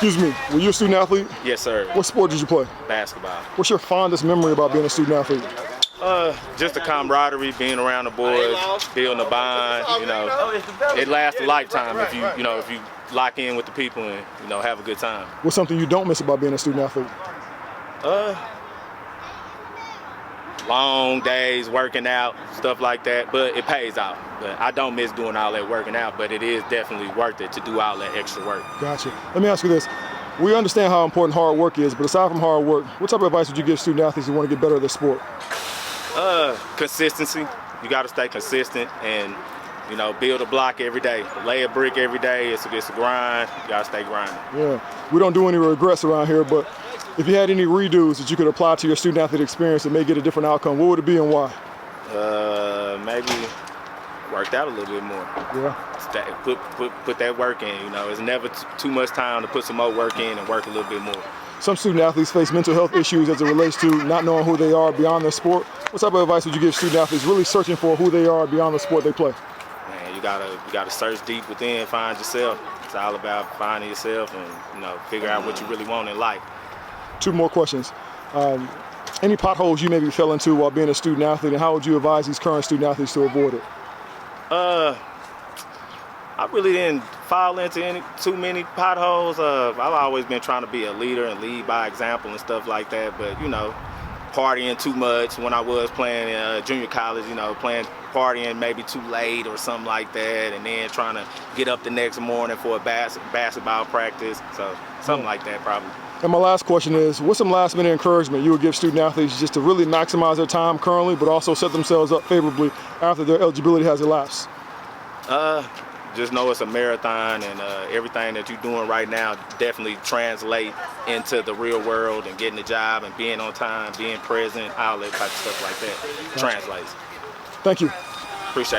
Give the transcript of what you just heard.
Excuse me, were you a student athlete? Yes, sir. What sport did you play? Basketball. What's your fondest memory about being a student athlete? Just the camaraderie, being around the boys, building a bond. You know, it lasts a lifetime if you lock in with the people and have a good time. What's something you don't miss about being a student athlete? Long days working out, stuff like that, but it pays out. But I don't miss doing all that working out, but it is definitely worth it to do all that extra work. Gotcha. Let me ask you this. We understand how important hard work is, but aside from hard work, what type of advice would you give student athletes who want to get better at their sport? Consistency. You got to stay consistent and, build a block every day. Lay a brick every day. It's a grind. You got to stay grinding. Yeah. We don't do any regrets around here, but if you had any redos that you could apply to your student athlete experience that may get a different outcome, what would it be and why? Maybe worked out a little bit more. Yeah. Put that work in. It's never too much time to put some more work in and work a little bit more. Some student athletes face mental health issues as it relates to not knowing who they are beyond their sport. What type of advice would you give student athletes really searching for who they are beyond the sport they play? Man, you gotta search deep within, find yourself. It's all about finding yourself and figure out what you really want in life. Two more questions. Any potholes you maybe fell into while being a student athlete, and how would you advise these current student athletes to avoid it? I really didn't fall into too many potholes. I've always been trying to be a leader and lead by example and stuff like that. But partying too much when I was playing junior college. Partying maybe too late or something like that, and then trying to get up the next morning for a basketball practice. So something like that probably. And my last question is, what's some last minute encouragement you would give student athletes just to really maximize their time currently, but also set themselves up favorably after their eligibility has elapsed? Just know it's a marathon, and everything that you're doing right now definitely translate into the real world and getting a job and being on time, being present, all that type of stuff like that translates. Thank you. Appreciate it.